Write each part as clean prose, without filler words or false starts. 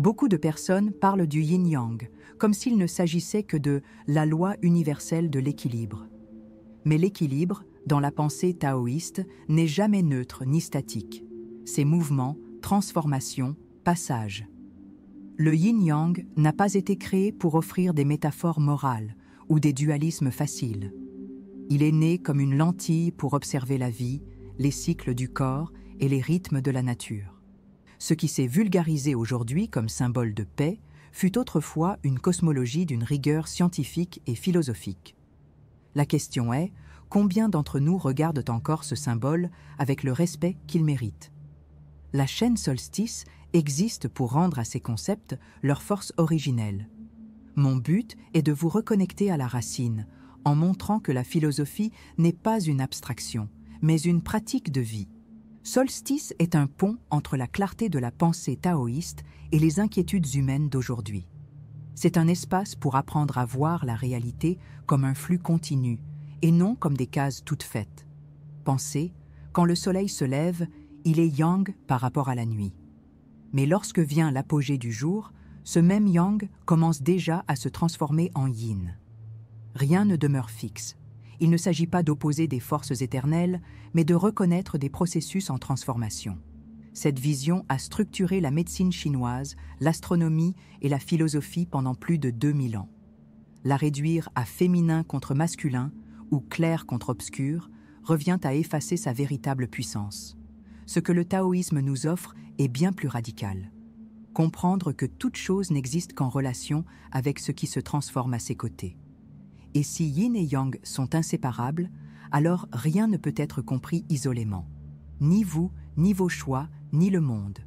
Beaucoup de personnes parlent du yin-yang, comme s'il ne s'agissait que de la loi universelle de l'équilibre. Mais l'équilibre, dans la pensée taoïste, n'est jamais neutre ni statique. C'est mouvement, transformation, passage. Le yin-yang n'a pas été créé pour offrir des métaphores morales ou des dualismes faciles. Il est né comme une lentille pour observer la vie, les cycles du corps et les rythmes de la nature. Ce qui s'est vulgarisé aujourd'hui comme symbole de paix fut autrefois une cosmologie d'une rigueur scientifique et philosophique. La question est, combien d'entre nous regardent encore ce symbole avec le respect qu'il mérite? La chaîne Solstice existe pour rendre à ces concepts leur force originelle. Mon but est de vous reconnecter à la racine, en montrant que la philosophie n'est pas une abstraction, mais une pratique de vie. Solstice est un pont entre la clarté de la pensée taoïste et les inquiétudes humaines d'aujourd'hui. C'est un espace pour apprendre à voir la réalité comme un flux continu et non comme des cases toutes faites. Pensez, quand le soleil se lève, il est yang par rapport à la nuit. Mais lorsque vient l'apogée du jour, ce même yang commence déjà à se transformer en yin. Rien ne demeure fixe. Il ne s'agit pas d'opposer des forces éternelles, mais de reconnaître des processus en transformation. Cette vision a structuré la médecine chinoise, l'astronomie et la philosophie pendant plus de 2000 ans. La réduire à féminin contre masculin ou clair contre obscur revient à effacer sa véritable puissance. Ce que le taoïsme nous offre est bien plus radical. Comprendre que toute chose n'existe qu'en relation avec ce qui se transforme à ses côtés. Et si yin et yang sont inséparables, alors rien ne peut être compris isolément. Ni vous, ni vos choix, ni le monde.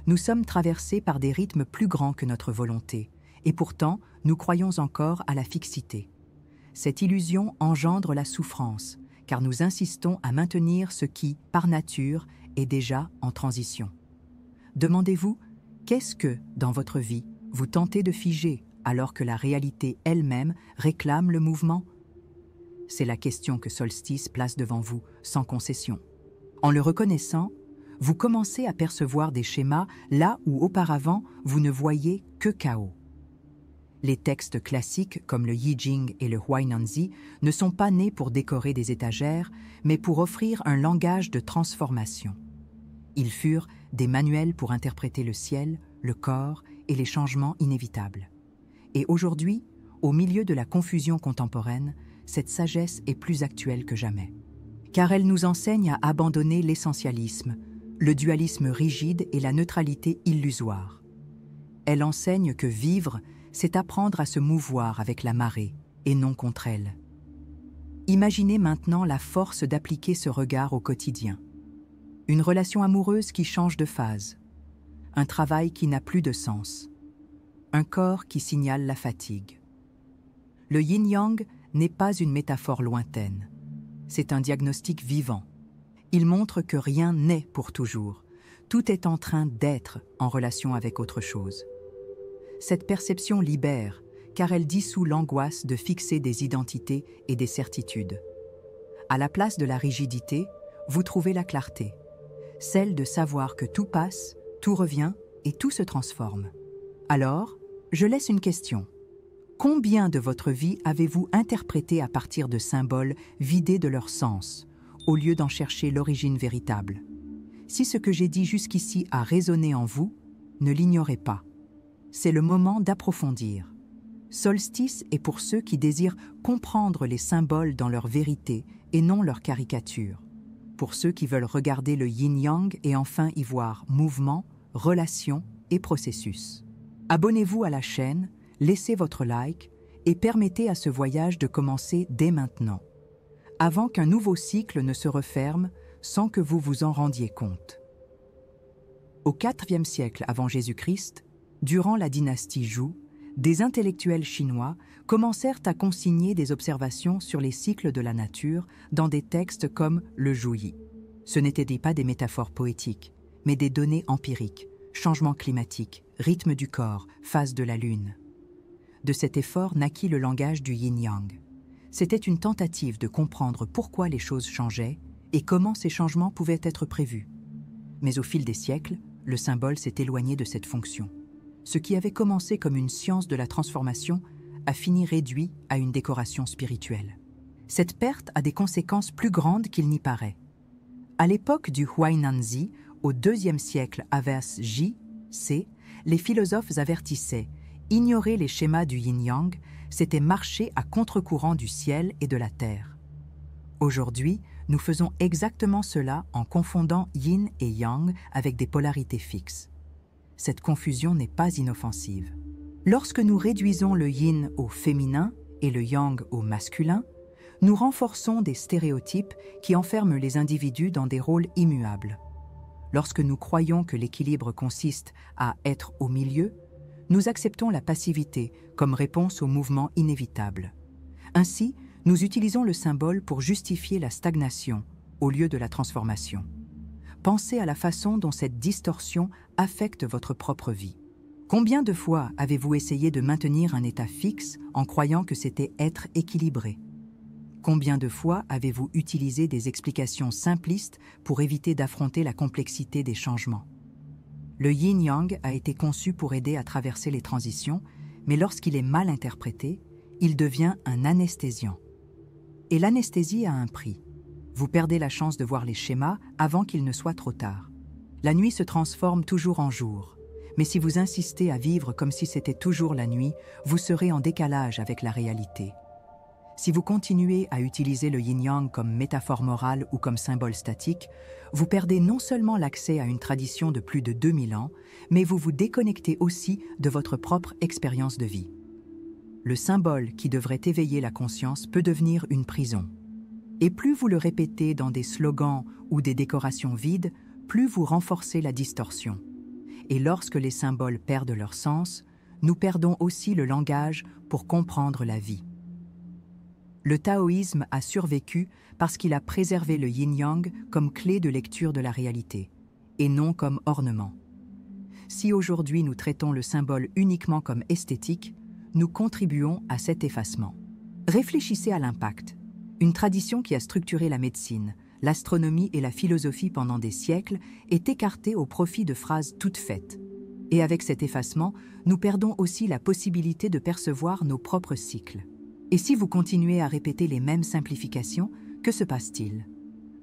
Nous sommes traversés par des rythmes plus grands que notre volonté, et pourtant, nous croyons encore à la fixité. Cette illusion engendre la souffrance, car nous insistons à maintenir ce qui, par nature, est déjà en transition. Demandez-vous, qu'est-ce que, dans votre vie, vous tentez de figer alors que la réalité elle-même réclame le mouvement? C'est la question que Solstice place devant vous, sans concession. En le reconnaissant, vous commencez à percevoir des schémas là où auparavant vous ne voyiez que chaos. Les textes classiques comme le I Ching et le Huainanzi ne sont pas nés pour décorer des étagères, mais pour offrir un langage de transformation. Ils furent des manuels pour interpréter le ciel, le corps et les changements inévitables. Et aujourd'hui, au milieu de la confusion contemporaine, cette sagesse est plus actuelle que jamais. Car elle nous enseigne à abandonner l'essentialisme, le dualisme rigide et la neutralité illusoire. Elle enseigne que vivre, c'est apprendre à se mouvoir avec la marée et non contre elle. Imaginez maintenant la force d'appliquer ce regard au quotidien. Une relation amoureuse qui change de phase, un travail qui n'a plus de sens, un corps qui signale la fatigue. Le yin-yang n'est pas une métaphore lointaine, c'est un diagnostic vivant. Il montre que rien n'est pour toujours, tout est en train d'être en relation avec autre chose. Cette perception libère, car elle dissout l'angoisse de fixer des identités et des certitudes. À la place de la rigidité, vous trouvez la clarté, celle de savoir que tout passe, tout revient et tout se transforme. Alors, je laisse une question. Combien de votre vie avez-vous interprété à partir de symboles vidés de leur sens, au lieu d'en chercher l'origine véritable? Si ce que j'ai dit jusqu'ici a résonné en vous, ne l'ignorez pas. C'est le moment d'approfondir. Solstice est pour ceux qui désirent comprendre les symboles dans leur vérité et non leur caricature. Pour ceux qui veulent regarder le yin-yang et enfin y voir mouvement, relation et processus. Abonnez-vous à la chaîne, laissez votre like et permettez à ce voyage de commencer dès maintenant, avant qu'un nouveau cycle ne se referme sans que vous vous en rendiez compte. Au IVe siècle avant Jésus-Christ, durant la dynastie Zhou, des intellectuels chinois commencèrent à consigner des observations sur les cycles de la nature dans des textes comme le Zhuyi. Ce n'étaient pas des métaphores poétiques, mais des données empiriques, changements climatiques, rythme du corps, phase de la lune. De cet effort naquit le langage du yin-yang. C'était une tentative de comprendre pourquoi les choses changeaient et comment ces changements pouvaient être prévus. Mais au fil des siècles, le symbole s'est éloigné de cette fonction. Ce qui avait commencé comme une science de la transformation a fini réduit à une décoration spirituelle. Cette perte a des conséquences plus grandes qu'il n'y paraît. À l'époque du Huainanzi, au IIe siècle avant J.C., les philosophes avertissaient « ignorer les schémas du yin-yang, c'était marcher à contre-courant du ciel et de la terre ». Aujourd'hui, nous faisons exactement cela en confondant yin et yang avec des polarités fixes. Cette confusion n'est pas inoffensive. Lorsque nous réduisons le yin au féminin et le yang au masculin, nous renforçons des stéréotypes qui enferment les individus dans des rôles immuables. Lorsque nous croyons que l'équilibre consiste à être au milieu, nous acceptons la passivité comme réponse au mouvement inévitable. Ainsi, nous utilisons le symbole pour justifier la stagnation au lieu de la transformation. Pensez à la façon dont cette distorsion affecte votre propre vie. Combien de fois avez-vous essayé de maintenir un état fixe en croyant que c'était être équilibré ? Combien de fois avez-vous utilisé des explications simplistes pour éviter d'affronter la complexité des changements ? Le yin-yang a été conçu pour aider à traverser les transitions, mais lorsqu'il est mal interprété, il devient un anesthésiant. Et l'anesthésie a un prix. Vous perdez la chance de voir les schémas avant qu'il ne soit trop tard. La nuit se transforme toujours en jour, mais si vous insistez à vivre comme si c'était toujours la nuit, vous serez en décalage avec la réalité. Si vous continuez à utiliser le yin-yang comme métaphore morale ou comme symbole statique, vous perdez non seulement l'accès à une tradition de plus de 2000 ans, mais vous vous déconnectez aussi de votre propre expérience de vie. Le symbole qui devrait éveiller la conscience peut devenir une prison. Et plus vous le répétez dans des slogans ou des décorations vides, plus vous renforcez la distorsion. Et lorsque les symboles perdent leur sens, nous perdons aussi le langage pour comprendre la vie. Le taoïsme a survécu parce qu'il a préservé le yin-yang comme clé de lecture de la réalité, et non comme ornement. Si aujourd'hui nous traitons le symbole uniquement comme esthétique, nous contribuons à cet effacement. Réfléchissez à l'impact. Une tradition qui a structuré la médecine, l'astronomie et la philosophie pendant des siècles est écartée au profit de phrases toutes faites. Et avec cet effacement, nous perdons aussi la possibilité de percevoir nos propres cycles. Et si vous continuez à répéter les mêmes simplifications, que se passe-t-il ?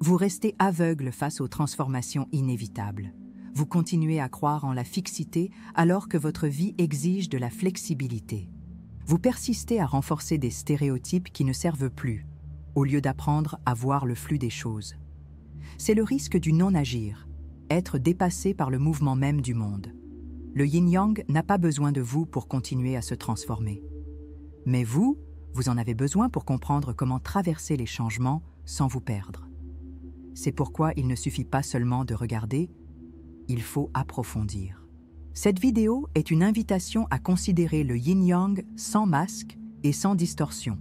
Vous restez aveugle face aux transformations inévitables. Vous continuez à croire en la fixité alors que votre vie exige de la flexibilité. Vous persistez à renforcer des stéréotypes qui ne servent plus, au lieu d'apprendre à voir le flux des choses. C'est le risque du non-agir, être dépassé par le mouvement même du monde. Le yin-yang n'a pas besoin de vous pour continuer à se transformer. Mais vous en avez besoin pour comprendre comment traverser les changements sans vous perdre. C'est pourquoi il ne suffit pas seulement de regarder, il faut approfondir. Cette vidéo est une invitation à considérer le yin-yang sans masque et sans distorsion.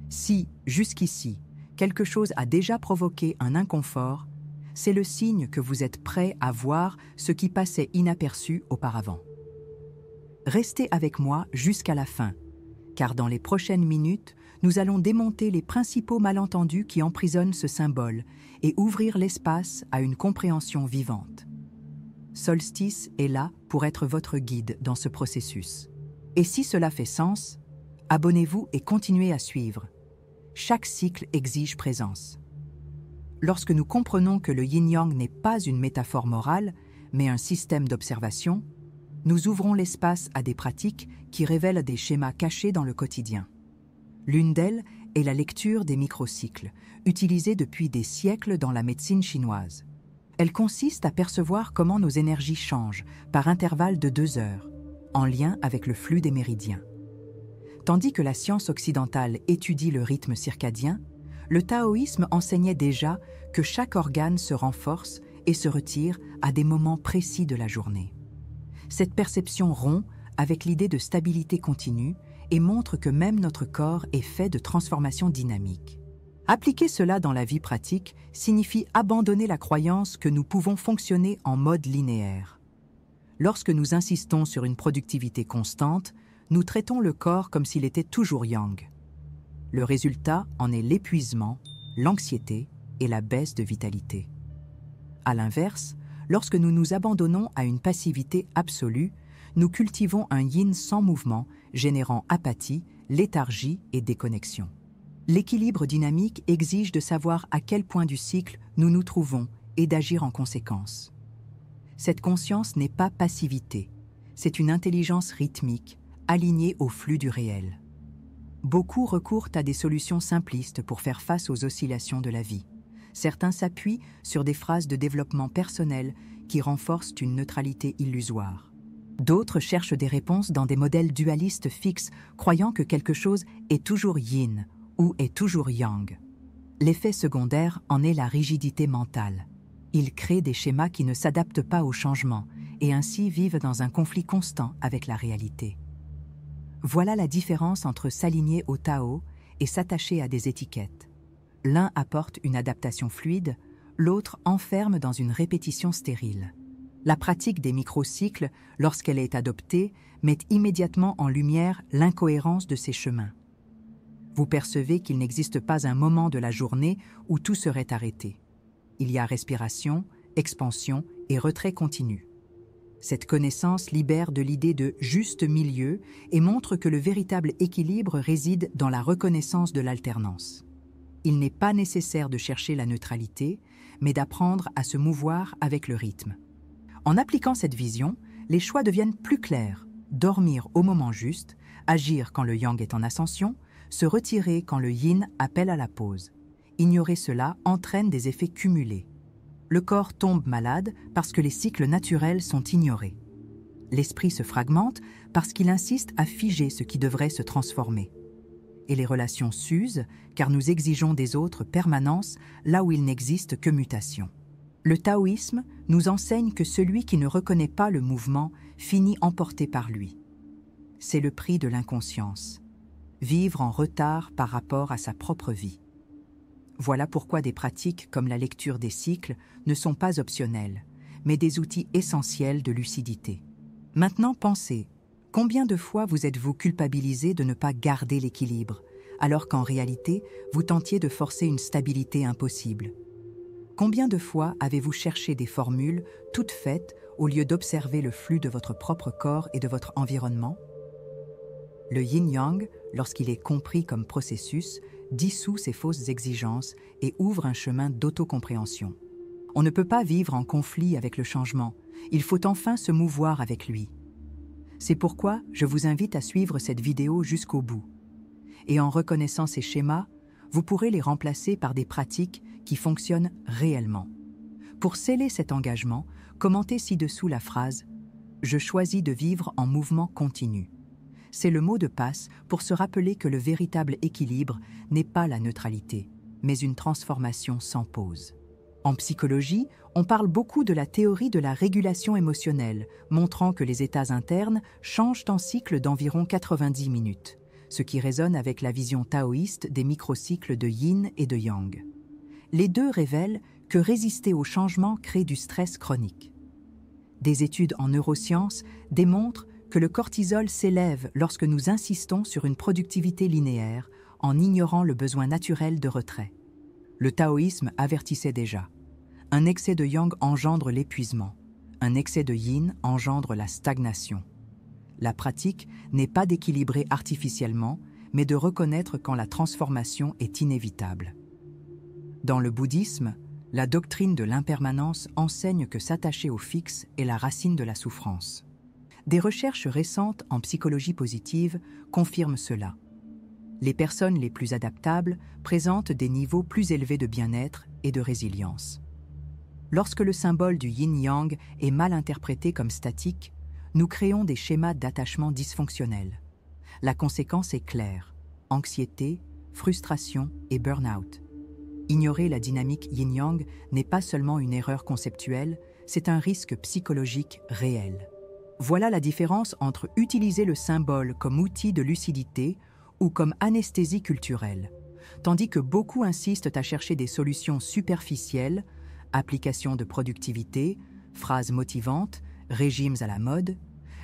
Si, jusqu'ici, quelque chose a déjà provoqué un inconfort, c'est le signe que vous êtes prêt à voir ce qui passait inaperçu auparavant. Restez avec moi jusqu'à la fin, car dans les prochaines minutes, nous allons démonter les principaux malentendus qui emprisonnent ce symbole et ouvrir l'espace à une compréhension vivante. Solstice est là pour être votre guide dans ce processus. Et si cela fait sens, abonnez-vous et continuez à suivre. Chaque cycle exige présence. Lorsque nous comprenons que le yin-yang n'est pas une métaphore morale, mais un système d'observation, nous ouvrons l'espace à des pratiques qui révèlent des schémas cachés dans le quotidien. L'une d'elles est la lecture des microcycles, utilisée depuis des siècles dans la médecine chinoise. Elle consiste à percevoir comment nos énergies changent par intervalles de 2 heures, en lien avec le flux des méridiens. Tandis que la science occidentale étudie le rythme circadien, le taoïsme enseignait déjà que chaque organe se renforce et se retire à des moments précis de la journée. Cette perception rompt avec l'idée de stabilité continue et montre que même notre corps est fait de transformations dynamiques. Appliquer cela dans la vie pratique signifie abandonner la croyance que nous pouvons fonctionner en mode linéaire. Lorsque nous insistons sur une productivité constante, nous traitons le corps comme s'il était toujours yang. Le résultat en est l'épuisement, l'anxiété et la baisse de vitalité. À l'inverse, lorsque nous nous abandonnons à une passivité absolue, nous cultivons un yin sans mouvement, générant apathie, léthargie et déconnexion. L'équilibre dynamique exige de savoir à quel point du cycle nous nous trouvons et d'agir en conséquence. Cette conscience n'est pas passivité, c'est une intelligence rythmique, alignée au flux du réel. Beaucoup recourent à des solutions simplistes pour faire face aux oscillations de la vie. Certains s'appuient sur des phrases de développement personnel qui renforcent une neutralité illusoire. D'autres cherchent des réponses dans des modèles dualistes fixes, croyant que quelque chose est toujours yin ou est toujours yang. L'effet secondaire en est la rigidité mentale. Ils créent des schémas qui ne s'adaptent pas au changement et ainsi vivent dans un conflit constant avec la réalité. Voilà la différence entre s'aligner au Tao et s'attacher à des étiquettes. L'un apporte une adaptation fluide, l'autre enferme dans une répétition stérile. La pratique des microcycles, lorsqu'elle est adoptée, met immédiatement en lumière l'incohérence de ces chemins. Vous percevez qu'il n'existe pas un moment de la journée où tout serait arrêté. Il y a respiration, expansion et retrait continu. Cette connaissance libère de l'idée de juste milieu et montre que le véritable équilibre réside dans la reconnaissance de l'alternance. Il n'est pas nécessaire de chercher la neutralité, mais d'apprendre à se mouvoir avec le rythme. En appliquant cette vision, les choix deviennent plus clairs. Dormir au moment juste, agir quand le yang est en ascension, se retirer quand le yin appelle à la pause. Ignorer cela entraîne des effets cumulés. Le corps tombe malade parce que les cycles naturels sont ignorés. L'esprit se fragmente parce qu'il insiste à figer ce qui devrait se transformer. Et les relations s'usent car nous exigeons des autres permanence là où il n'existe que mutation. Le taoïsme nous enseigne que celui qui ne reconnaît pas le mouvement finit emporté par lui. C'est le prix de l'inconscience. Vivre en retard par rapport à sa propre vie. Voilà pourquoi des pratiques comme la lecture des cycles ne sont pas optionnelles, mais des outils essentiels de lucidité. Maintenant pensez, combien de fois vous êtes-vous culpabilisé de ne pas garder l'équilibre, alors qu'en réalité, vous tentiez de forcer une stabilité impossible? Combien de fois avez-vous cherché des formules toutes faites au lieu d'observer le flux de votre propre corps et de votre environnement? Le yin-yang, lorsqu'il est compris comme processus, dissout ces fausses exigences et ouvre un chemin d'autocompréhension. On ne peut pas vivre en conflit avec le changement, il faut enfin se mouvoir avec lui. C'est pourquoi je vous invite à suivre cette vidéo jusqu'au bout. Et en reconnaissant ces schémas, vous pourrez les remplacer par des pratiques qui fonctionnent réellement. Pour sceller cet engagement, commentez ci-dessous la phrase « Je choisis de vivre en mouvement continu ». C'est le mot de passe pour se rappeler que le véritable équilibre n'est pas la neutralité, mais une transformation sans pause. En psychologie, on parle beaucoup de la théorie de la régulation émotionnelle, montrant que les états internes changent en cycle d'environ 90 minutes, ce qui résonne avec la vision taoïste des microcycles de yin et de yang. Les deux révèlent que résister au changement crée du stress chronique. Des études en neurosciences démontrent que le cortisol s'élève lorsque nous insistons sur une productivité linéaire en ignorant le besoin naturel de retrait. Le taoïsme avertissait déjà. Un excès de yang engendre l'épuisement. Un excès de yin engendre la stagnation. La pratique n'est pas d'équilibrer artificiellement, mais de reconnaître quand la transformation est inévitable. Dans le bouddhisme, la doctrine de l'impermanence enseigne que s'attacher au fixe est la racine de la souffrance. Des recherches récentes en psychologie positive confirment cela. Les personnes les plus adaptables présentent des niveaux plus élevés de bien-être et de résilience. Lorsque le symbole du yin-yang est mal interprété comme statique, nous créons des schémas d'attachement dysfonctionnels. La conséquence est claire: anxiété, frustration et burn-out. Ignorer la dynamique yin-yang n'est pas seulement une erreur conceptuelle, c'est un risque psychologique réel. Voilà la différence entre utiliser le symbole comme outil de lucidité ou comme anesthésie culturelle, tandis que beaucoup insistent à chercher des solutions superficielles, applications de productivité, phrases motivantes, régimes à la mode.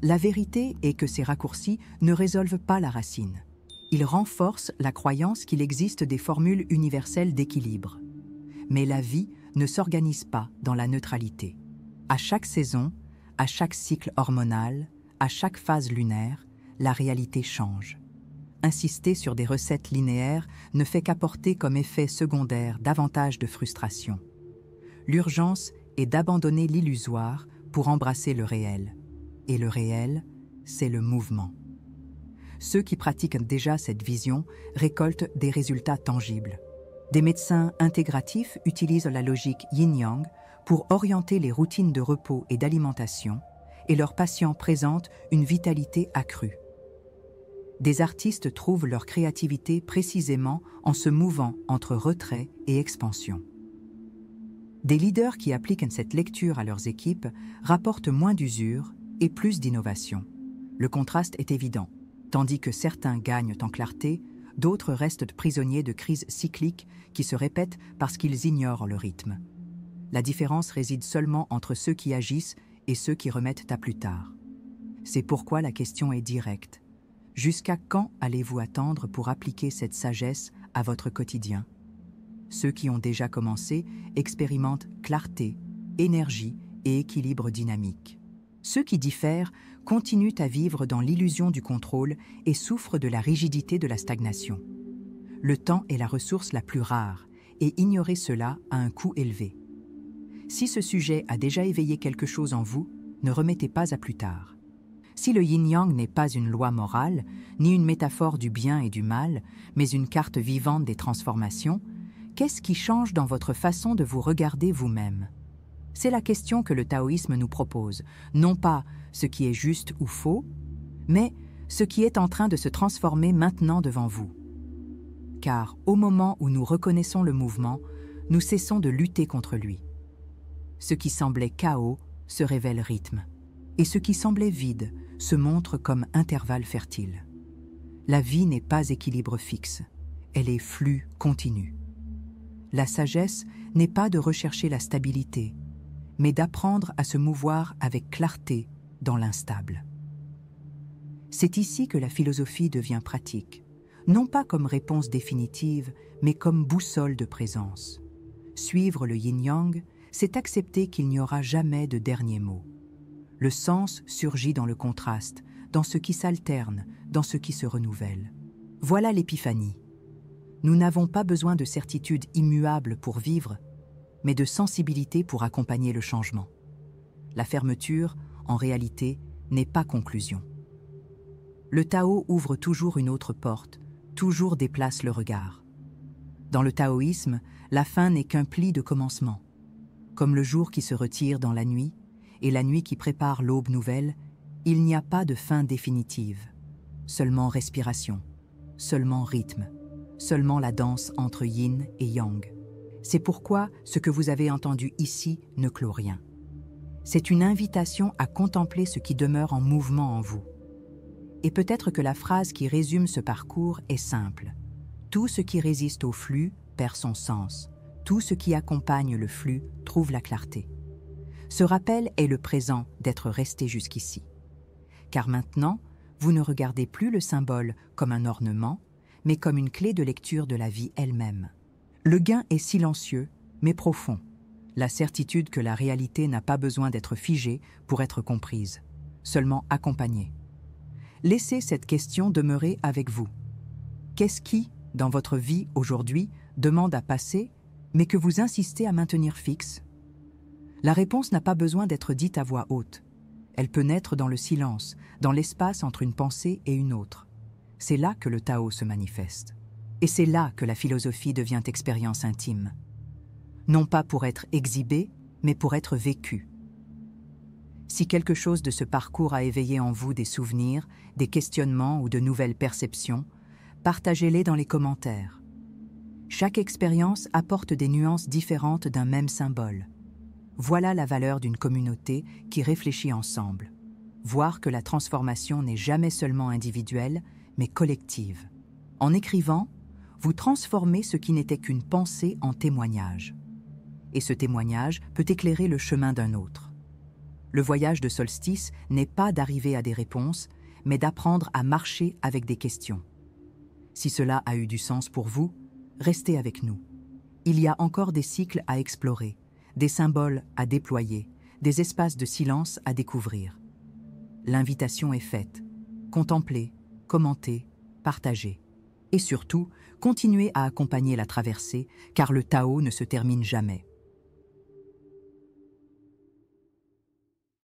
La vérité est que ces raccourcis ne résolvent pas la racine. Ils renforcent la croyance qu'il existe des formules universelles d'équilibre. Mais la vie ne s'organise pas dans la neutralité. À chaque saison, à chaque cycle hormonal, À chaque phase lunaire, la réalité change. Insister sur des recettes linéaires ne fait qu'apporter comme effet secondaire davantage de frustration. L'urgence est d'abandonner l'illusoire pour embrasser le réel. Et le réel, c'est le mouvement. Ceux qui pratiquent déjà cette vision récoltent des résultats tangibles. Des médecins intégratifs utilisent la logique yin-yang pour orienter les routines de repos et d'alimentation, et leurs patients présentent une vitalité accrue. Des artistes trouvent leur créativité précisément en se mouvant entre retrait et expansion. Des leaders qui appliquent cette lecture à leurs équipes rapportent moins d'usure et plus d'innovation. Le contraste est évident. Tandis que certains gagnent en clarté, d'autres restent prisonniers de crises cycliques qui se répètent parce qu'ils ignorent le rythme. La différence réside seulement entre ceux qui agissent et ceux qui remettent à plus tard. C'est pourquoi la question est directe. Jusqu'à quand allez-vous attendre pour appliquer cette sagesse à votre quotidien? Ceux qui ont déjà commencé expérimentent clarté, énergie et équilibre dynamique. Ceux qui diffèrent continuent à vivre dans l'illusion du contrôle et souffrent de la rigidité de la stagnation. Le temps est la ressource la plus rare, et ignorer cela a un coût élevé. Si ce sujet a déjà éveillé quelque chose en vous, ne remettez pas à plus tard. Si le yin-yang n'est pas une loi morale, ni une métaphore du bien et du mal, mais une carte vivante des transformations, qu'est-ce qui change dans votre façon de vous regarder vous-même? C'est la question que le taoïsme nous propose, non pas ce qui est juste ou faux, mais ce qui est en train de se transformer maintenant devant vous. Car au moment où nous reconnaissons le mouvement, nous cessons de lutter contre lui. Ce qui semblait chaos se révèle rythme, et ce qui semblait vide se montre comme intervalle fertile. La vie n'est pas équilibre fixe, elle est flux continu. La sagesse n'est pas de rechercher la stabilité, mais d'apprendre à se mouvoir avec clarté dans l'instable. C'est ici que la philosophie devient pratique, non pas comme réponse définitive, mais comme boussole de présence. Suivre le yin-yang, c'est accepter qu'il n'y aura jamais de dernier mot. Le sens surgit dans le contraste, dans ce qui s'alterne, dans ce qui se renouvelle. Voilà l'épiphanie. Nous n'avons pas besoin de certitudes immuables pour vivre, mais de sensibilité pour accompagner le changement. La fermeture, en réalité, n'est pas conclusion. Le Tao ouvre toujours une autre porte, toujours déplace le regard. Dans le taoïsme, la fin n'est qu'un pli de commencement. Comme le jour qui se retire dans la nuit, et la nuit qui prépare l'aube nouvelle, il n'y a pas de fin définitive. Seulement respiration, seulement rythme, seulement la danse entre yin et yang. C'est pourquoi ce que vous avez entendu ici ne clôt rien. C'est une invitation à contempler ce qui demeure en mouvement en vous. Et peut-être que la phrase qui résume ce parcours est simple. Tout ce qui résiste au flux perd son sens. Tout ce qui accompagne le flux trouve la clarté. Ce rappel est le présent d'être resté jusqu'ici. Car maintenant, vous ne regardez plus le symbole comme un ornement, mais comme une clé de lecture de la vie elle-même. Le gain est silencieux, mais profond. La certitude que la réalité n'a pas besoin d'être figée pour être comprise, seulement accompagnée. Laissez cette question demeurer avec vous. Qu'est-ce qui, dans votre vie aujourd'hui, demande à passer, mais que vous insistez à maintenir fixe? La réponse n'a pas besoin d'être dite à voix haute. Elle peut naître dans le silence, dans l'espace entre une pensée et une autre. C'est là que le Tao se manifeste. Et c'est là que la philosophie devient expérience intime. Non pas pour être exhibée, mais pour être vécue. Si quelque chose de ce parcours a éveillé en vous des souvenirs, des questionnements ou de nouvelles perceptions, partagez-les dans les commentaires. Chaque expérience apporte des nuances différentes d'un même symbole. Voilà la valeur d'une communauté qui réfléchit ensemble. Voir que la transformation n'est jamais seulement individuelle, mais collective. En écrivant, vous transformez ce qui n'était qu'une pensée en témoignage. Et ce témoignage peut éclairer le chemin d'un autre. Le voyage de solstice n'est pas d'arriver à des réponses, mais d'apprendre à marcher avec des questions. Si cela a eu du sens pour vous, restez avec nous. Il y a encore des cycles à explorer, des symboles à déployer, des espaces de silence à découvrir. l'invitation est faite. Contemplez, commentez, partagez. Et surtout, continuez à accompagner la traversée, car le Tao ne se termine jamais.